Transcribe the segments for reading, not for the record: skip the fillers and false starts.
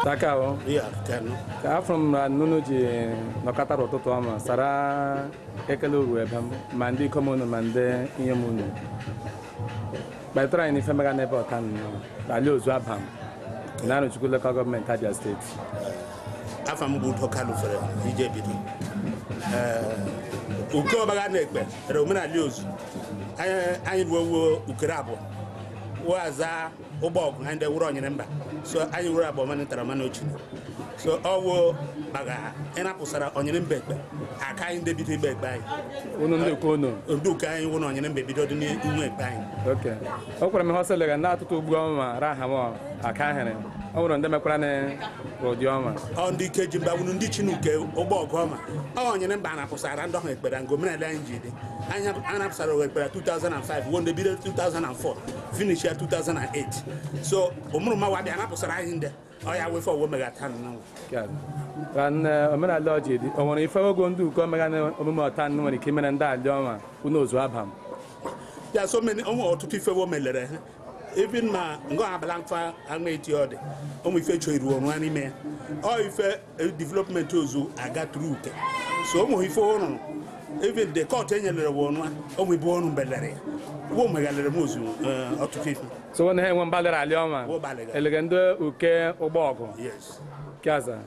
Takao. Yeah, can. From Nunuji, Nokata Rototoama, Sara Ekelu Webam, Mandi Common Mande Yamunu. By trying if I'm a never can, I lose Wabham. Now it's good local government Tadia State. Afam good to Calufre, EJB. Uko Baganekbe, Romana Luz. I will Ukrabo. Was a Obog and the Uron number. So I will have a man in Taramanochi. So our Baga and Aposara on your bed. I can't debut bed by Duka, one on your baby, don't need to make bang. Okay. Open hostel and not to Goma, Rahamo, I can't. I want them a plan for Dioma. On the Cajun Babunudichinuke, Obogoma. Oh, your number Aposara and don't but I'm going to I have an absolute 2005, won the bill 2004, finish year 2008. So, Omuma Wabi and Aposara in there. I have for women at hand now. And Omana Logi, or if I were going to come again, Omuma Tan when he came in and died, Doma, who knows Wabham. There are so many to prefer women. Even my Goabalanfa, I made your day. Only feature one man. Or if a development to I got through. So, if even the court annual one, only born Bellary. Woman Muzu, up to 50. So, when I have one Balera Lioma, Elegando, Uke, Obogo. Yes. Casa.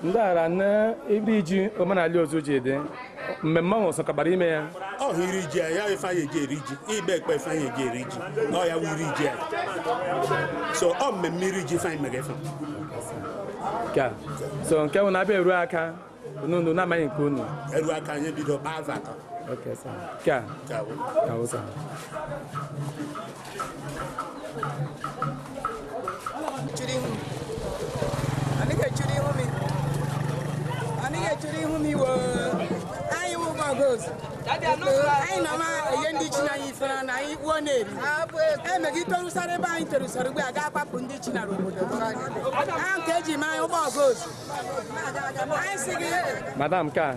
Ndara Ibiji, Omana Liozuji, Mamma Sakabarime. Oh, he reach, I find a Jerigi, he beg by finding a Jerigi. Oh, I will reach. So, I'm a Miriji find Megafon. So, Kawanabe Raka. No, not my Kuno. Edward can you be the Bavaka? Okay, sir. Ka. I know my Yendichina Ifran, I won it. I'm a guitar Saraba into Saraba, Pundichina. I'm catching my own goes. I say, Madame Ka,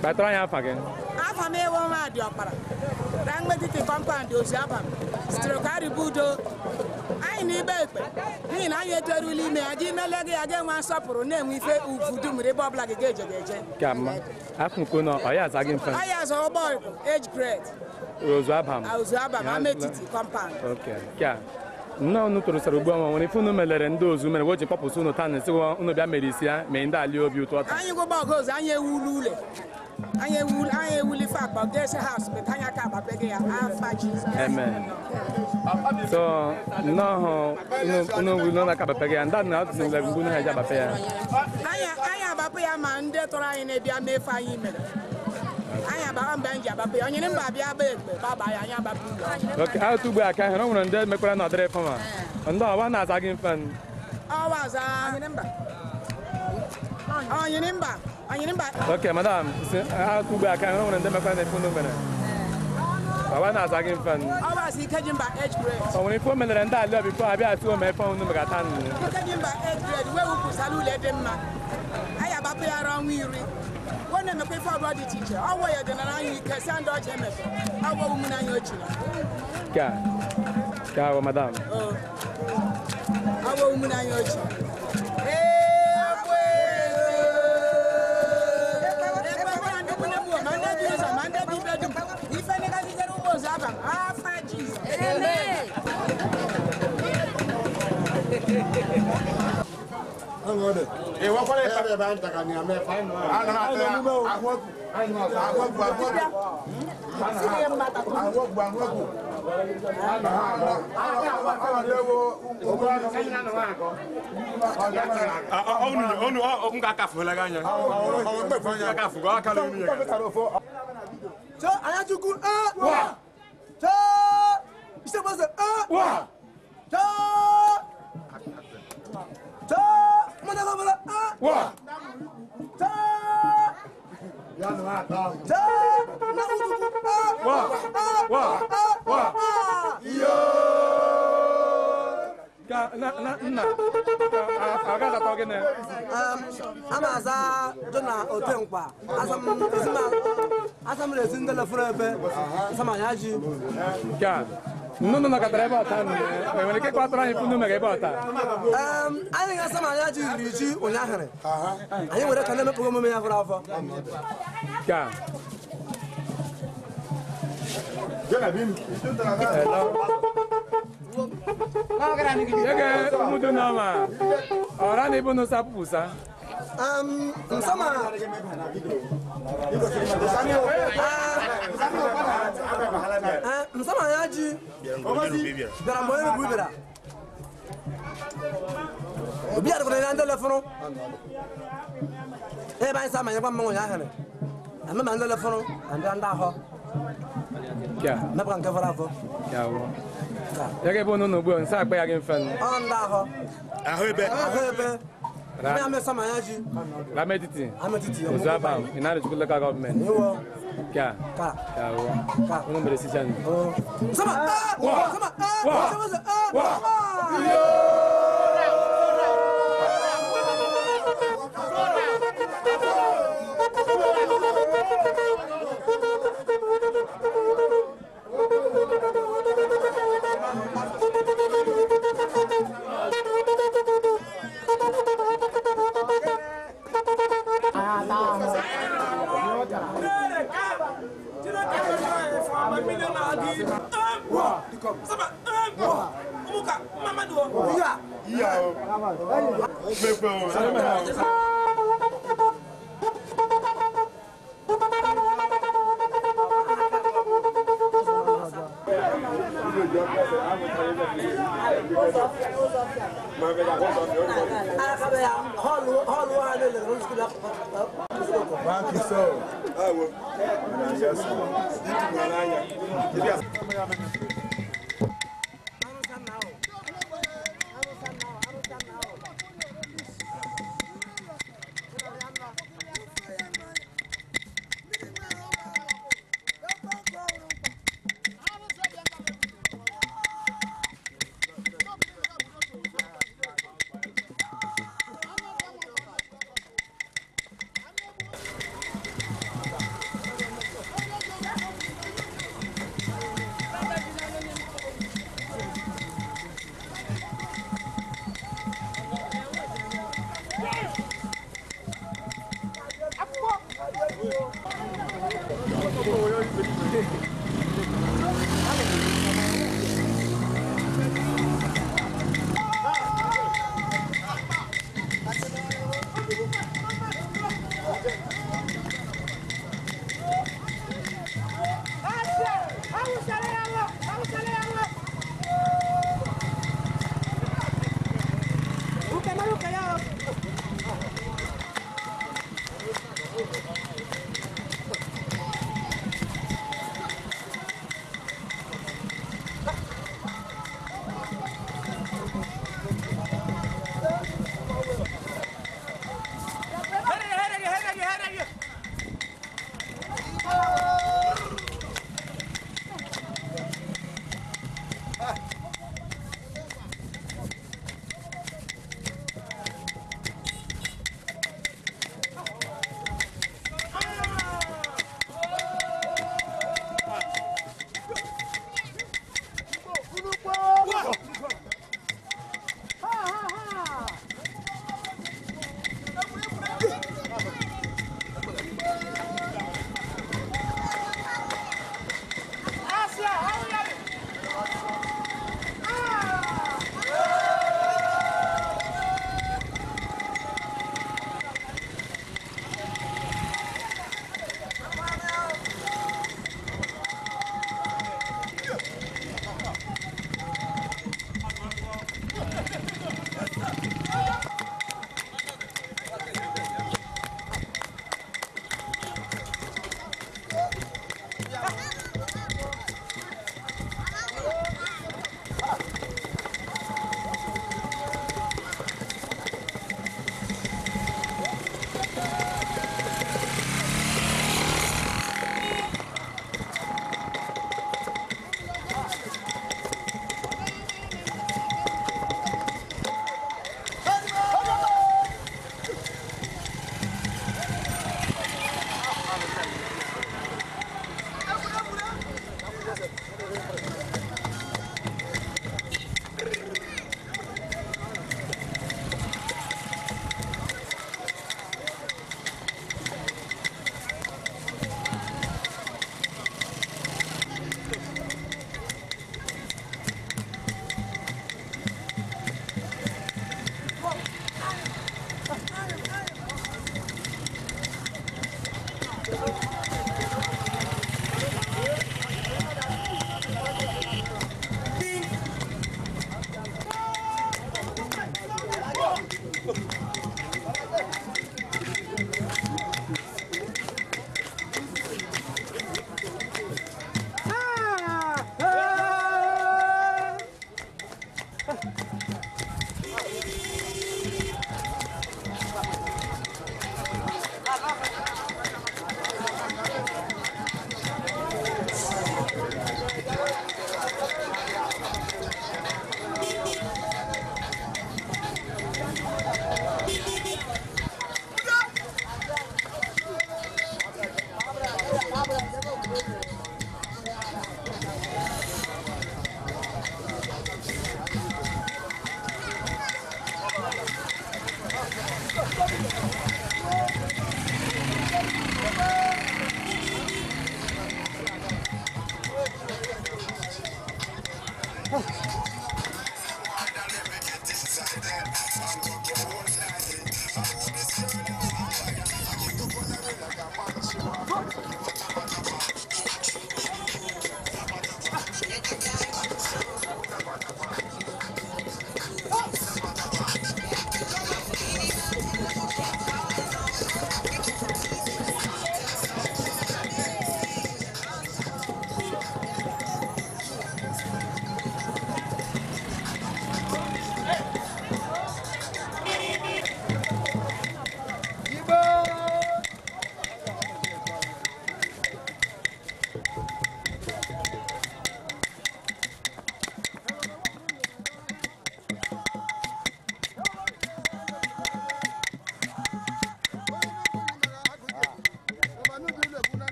but try up again. Half a mere woman, the opera. Rangmatic compound, Yosabam, Strokari Budo. I need baby. I get to really me. I didn't let again one supper name with Udum Rebob like a gauge. Come, Akuno, I asked again. I asked our boy, age grade. Rosabam, I was I made it compound. Okay, yeah. No, no, to Sarubama, when if you know and those women watching Papa Suno Tan and so on, no, Medicine, may that you of you to. I go back, goes, I will. I will fact, but there's a house, but I can't Amen. So, no, we know like a pay, and that now is like we have a pay. I have a pay man, that or I may be fine. I have a banja, but I am Baba. Okay, how to back? I don't want to make another reformer. And no one has again fun. I was a number. Oh, your number. Okay, madam, how to back? I don't want to make a phone. I want to ask again fun. I was catching by edge grade. So when you come in and that love before I be to my phone number. Catching by edge grade, where we salute them. I have a pair around weary. When I'm a paper body teacher, I wear the Nani Cassandra James. I will woman and your children. Cow, madam. I will woman and your children. Amaza Dona Otenkwa Asam resin de la Frebe Samayaji Nnụnụ nọkọtara ebe ọta nwere ike kpatụrụ anyị punu mere ebe ọta. Anyị ga-asa ma anyị ji riri ji ụnyaahụ. Anyị were ka na-emepụghị omume ya fọrọ afọ. Ka. Yege umudu nama. Ora ni bunu sapusa. Nsama. Nsama ya ji. Bịara mgbe onye bụ bịara. Obi a dịkwara na ndị telefonu. Ebe anyị sama nyekwa mmanwụ ya ahịrị. Ame ma ndị telefonu na ndị ahụ. Kya. Mepụta nke fọrọ afọ. Kya wo. Yege bunu no bu nsa akpa ya gị mfe. Ọ ndị ahụ. Ahụ ebe. Ahụ ebe. Ame ame sama ya ji. La mediti. Ametiti. Ozaba, ina de local government. Ewo. Kya. Ka. Kya wo. Ka. Uno mere sishan. Sama. Sama.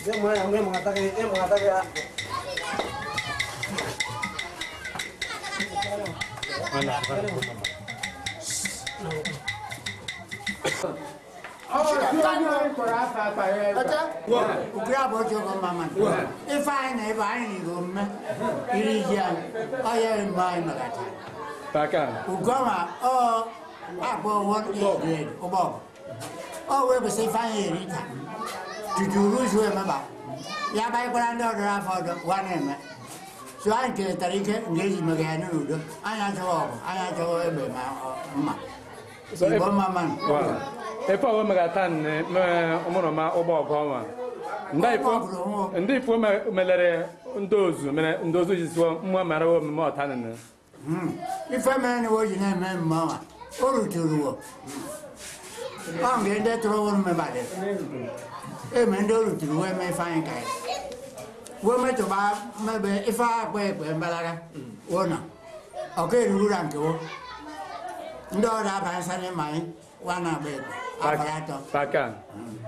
Dia mau mengatakan ya. Ukra bojo ko mama. Ifai na ifai ni go me. Irija. Aya mai magata. Pakan. Ugoma abo won grade obo. We be say fine rita. Tuturu jwe maba. Ya bai kolando dra fodo wane. So I get tarike ngezi magana nudo. Aya jawo ebe ma. So Ibo mama. Wow. Efa wo magatan me omono ma obo goma. Ndai fo melere ndozu jiswo mwa mara wo mo tanene. Ife mene wo jine me mama. Oruturu. Ngende tro won me bade. Me ndo oruturu we me fine kai. Wo me to ba me be ifa pe mbalaga. Wona. Okay ruran ko. Ndo da ba sane mai wana be. Pakan.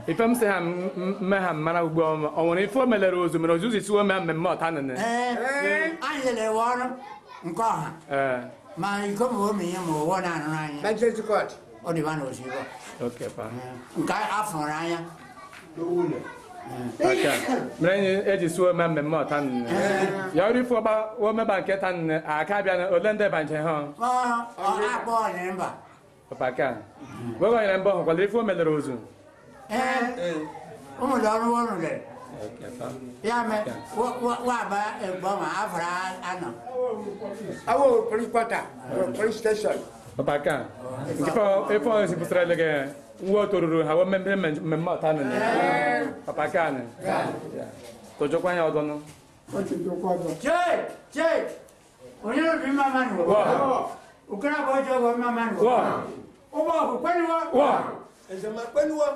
Ifam se ham me ham mana ugbo onwere ifo melere ozu mere ozu si wo me mmemme tanene. Anyele wona nko ha. Ma iko mo mi mo wona anu anya. Manchester Court. Oni wana osibo. Okay pa. Nka afora anya. Pakan. Mrenye eji so me mmemme tanene. Ya ori fo ba wo me ba nke tanene aka bia na olende ba nche ha. Akpo ni mba. Pakan. Wo go ina mbo ko le fo melere ozu. Omo do anu wonu de. Okay pa. Ya me wa ba egbo ma afora ano. Our police quarter, police station. Pakan. Ifo si putra lege wo toruru ha wo memma tanene. Pakan. Ya. To jokwa ya odono. Che. Onyo bi mama ni wo. Ukra bojo go mama ni wo. Obo ko kwani wo. Ese ma kwani wo.